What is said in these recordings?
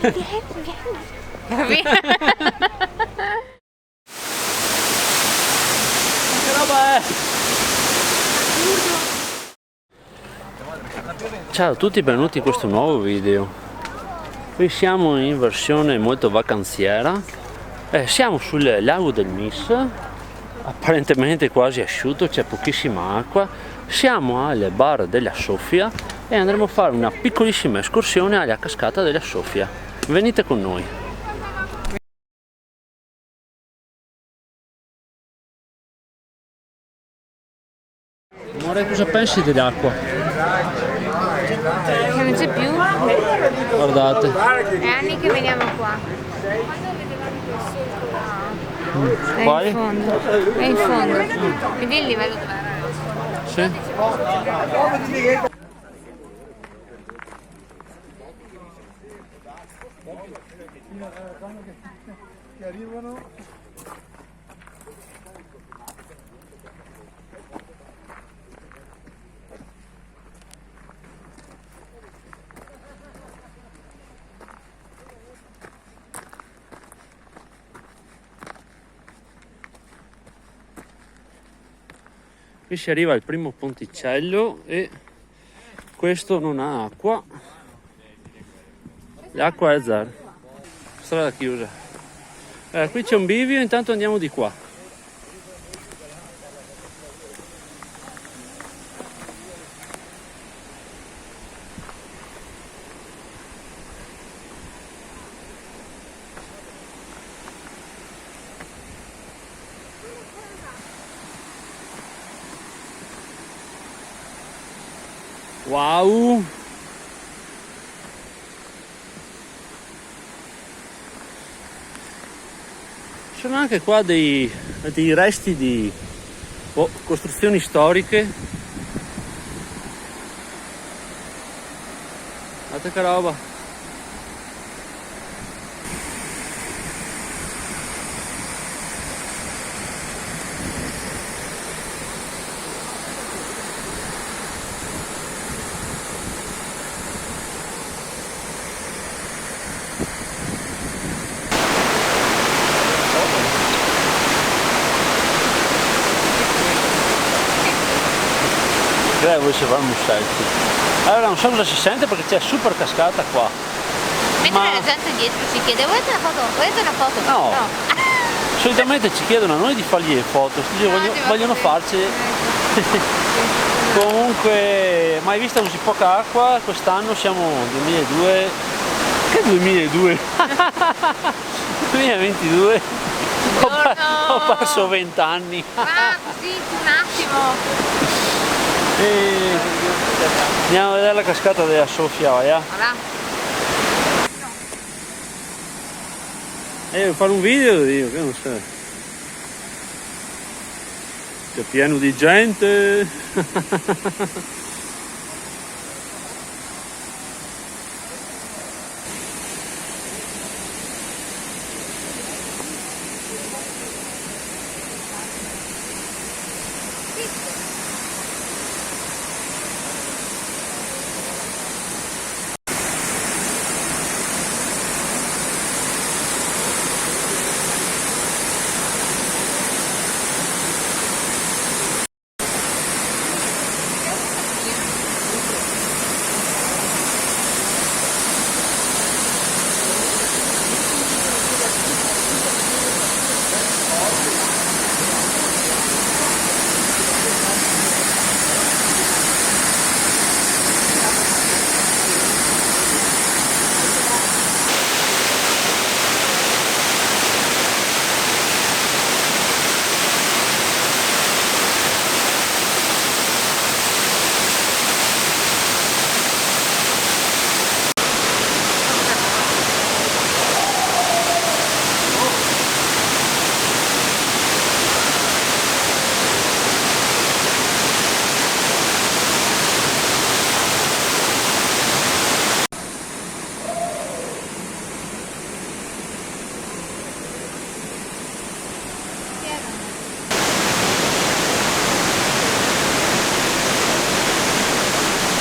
Vieni. Che roba è? Ciao a tutti, benvenuti in questo nuovo video. Qui siamo in versione molto vacanziera. Siamo sul lago del Mis, apparentemente quasi asciutto, c'è pochissima acqua. Siamo al bar della Sofia e andremo a fare una piccolissima escursione alla cascata della Sofia. Venite con noi. Amore, cosa pensi dell'acqua? Che non c'è più? Guardate. È anni che veniamo qua. È Quale? in fondo. È in fondo. Vedi il livello dov'era? Sì. Qui si arriva al primo ponticello e questo non ha acqua. L'acqua è zero. Strada chiusa. Qui c'è un bivio, intanto andiamo di qua. Wow! Ci sono anche qua dei resti di costruzioni storiche. Guardate che roba! Voi se vanno un selfie. Allora non so cosa si sente perché c'è super cascata qua. Mentre la gente dietro ci chiede volete una foto? Volete una foto? No. Solitamente ci chiedono a noi di fargli le foto, vogliono farci. Comunque mai vista così poca acqua, quest'anno siamo 2002. Che 2002? 2022. Ho perso 20 anni. Ah, così, un attimo. Andiamo a vedere la cascata della Sofia, vai. Voilà. Devo fare un video io, che non so. C'è pieno di gente.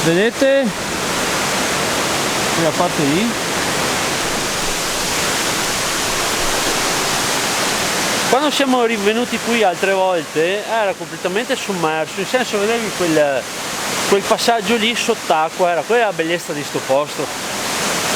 Vedete? Quella parte lì Quando siamo rivenuti qui altre volte era completamente sommerso, nel senso vedevi quel passaggio lì sott'acqua, era quella la bellezza di sto posto.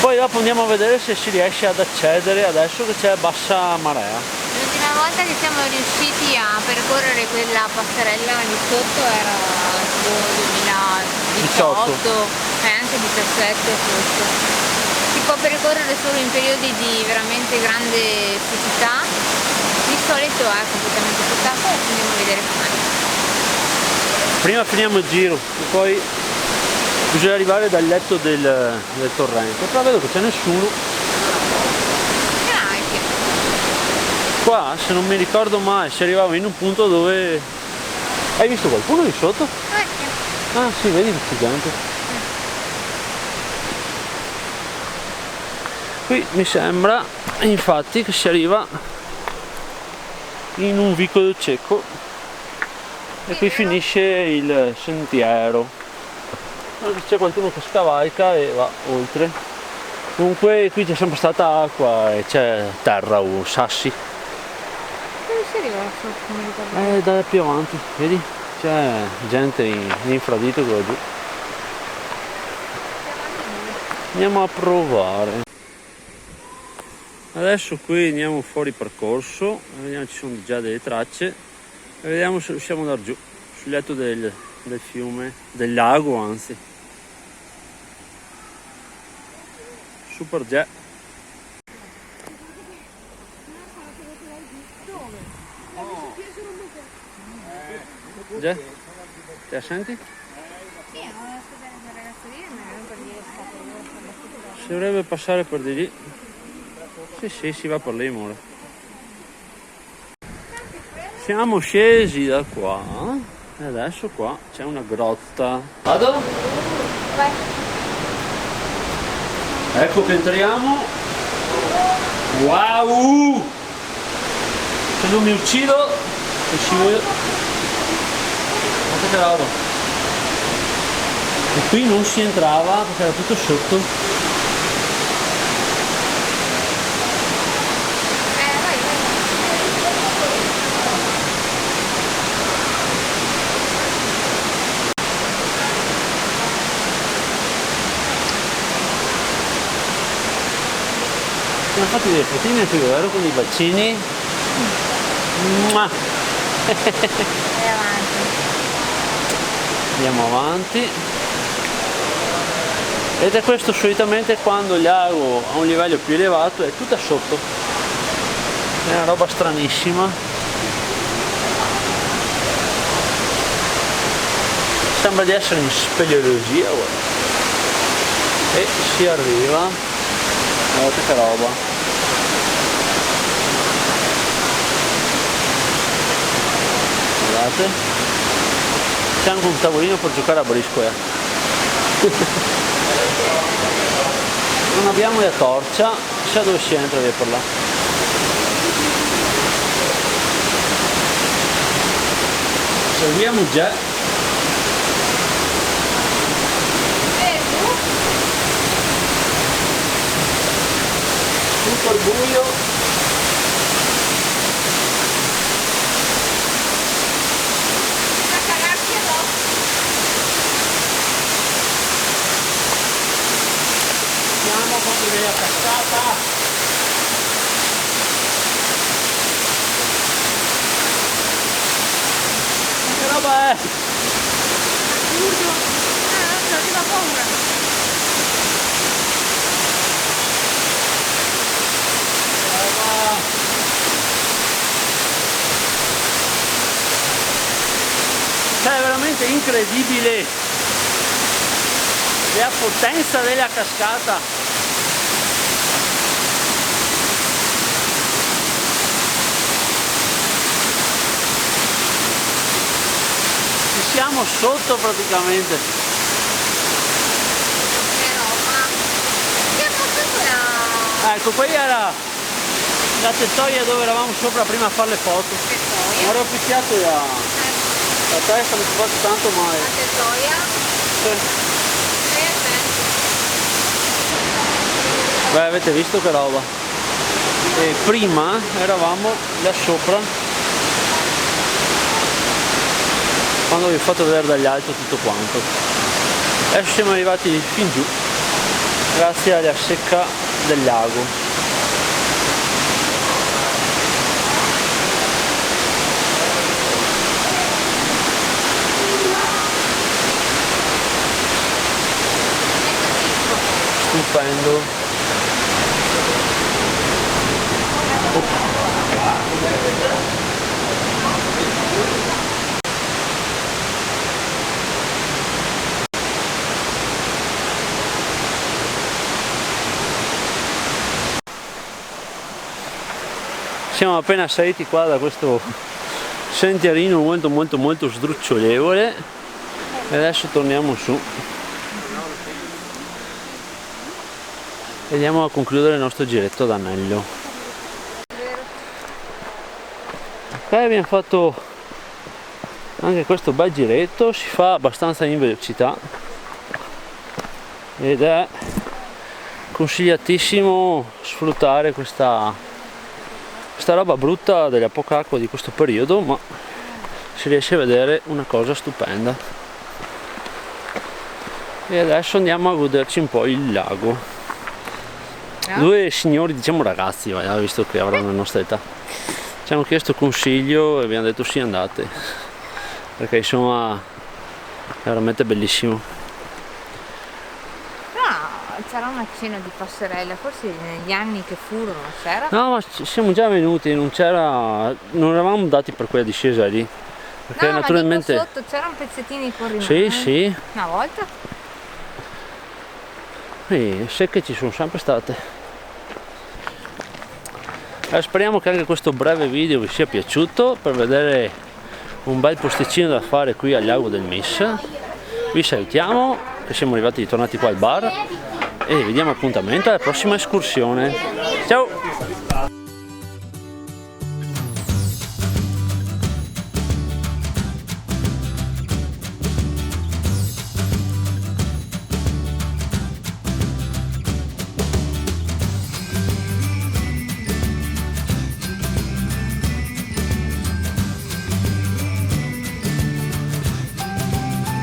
Poi dopo andiamo a vedere se si riesce ad accedere adesso che c'è bassa marea. L'ultima volta che siamo riusciti a percorrere quella passerella lì sotto era tipo 2018 e anche 17 forse. Si può percorrere solo in periodi di veramente grande siccità, di solito è completamente sott'acqua e andiamo a vedere com'è. Prima finiamo il giro e poi bisogna arrivare dal letto del torrente, però vedo che c'è nessuno. Qua, se non mi ricordo mai, si arrivava in un punto dove... Hai visto qualcuno lì sotto? Ah sì, vedi che gigante. Qui mi sembra infatti che si arriva in un vicolo cieco e qui finisce il sentiero. C'è qualcuno che scavalca e va oltre. Comunque qui c'è sempre stata acqua e c'è terra o sassi. Dove si arriva là sotto? Non mi ricordo. Da più avanti, vedi? C'è gente in infradito qua giù. Andiamo a provare. Adesso qui andiamo fuori percorso, vediamo ci sono già delle tracce e vediamo se riusciamo ad andare giù, sul letto del fiume, del lago anzi. Super jet. Già? Te la senti? Sì, ho aspettato quel ragazzo lì e non per dire stato. Si dovrebbe passare per di lì. Sì, si va per lì, amore. Siamo scesi da qua e adesso qua c'è una grotta. Vado? Vai. Ecco che entriamo. Wow! Se non mi uccido, che scivolo. Guardate che roba. E qui non si entrava perché era tutto sotto. Sono fatti delle fotine qui, vero? Con i bacini. Mua. Vai avanti. Andiamo avanti. Ed è questo solitamente quando il lago ha un livello più elevato, è tutta sotto. È una roba stranissima. Sembra di essere in speleologia, guarda. E si arriva. Guardate che roba. Guardate. C'è anche un tavolino per giocare a briscola. Non abbiamo la torcia, chissà dove si entra via per là. Seguiamo già. Super buio. Siamo proprio nella cascata. Che roba è? Non ti fa paura. Cioè è veramente incredibile la potenza della cascata. Ci siamo sotto praticamente. Che foto quella? Ecco, qui era la tettoia dove eravamo sopra prima a fare le foto. Tettoia. Ora ho picchiato la testa, mi sono fatto tanto male. La tettoia. Sì. E Beh, avete visto che roba? E prima eravamo là sopra, quando vi ho fatto vedere dall'alto tutto quanto. Adesso siamo arrivati fin giù, grazie alla secca del lago. Stupendo. Siamo appena saliti qua da questo sentierino molto sdrucciolevole e adesso torniamo su e andiamo a concludere il nostro giretto ad Anello. Ok, abbiamo fatto anche questo bel giretto, si fa abbastanza in velocità ed è consigliatissimo sfruttare questa roba brutta della poca acqua di questo periodo, ma si riesce a vedere una cosa stupenda. E adesso andiamo a goderci un po' il lago. Due signori, diciamo ragazzi, visto che avranno la nostra età, ci hanno chiesto consiglio e abbiamo detto sì, andate, perché insomma è veramente bellissimo. C'era una cena di passerella, forse negli anni che furono c'era? No, ma siamo già venuti, non eravamo dati per quella discesa lì. Perché no, naturalmente. Ma sotto c'erano pezzettini con rimane. Sì, sì. Una volta? Sì, secche ci sono sempre state. Speriamo che anche questo breve video vi sia piaciuto per vedere un bel posticino da fare qui al lago del Mis. Vi salutiamo, che siamo tornati qua al bar. E vi diamo appuntamento alla prossima escursione. Ciao!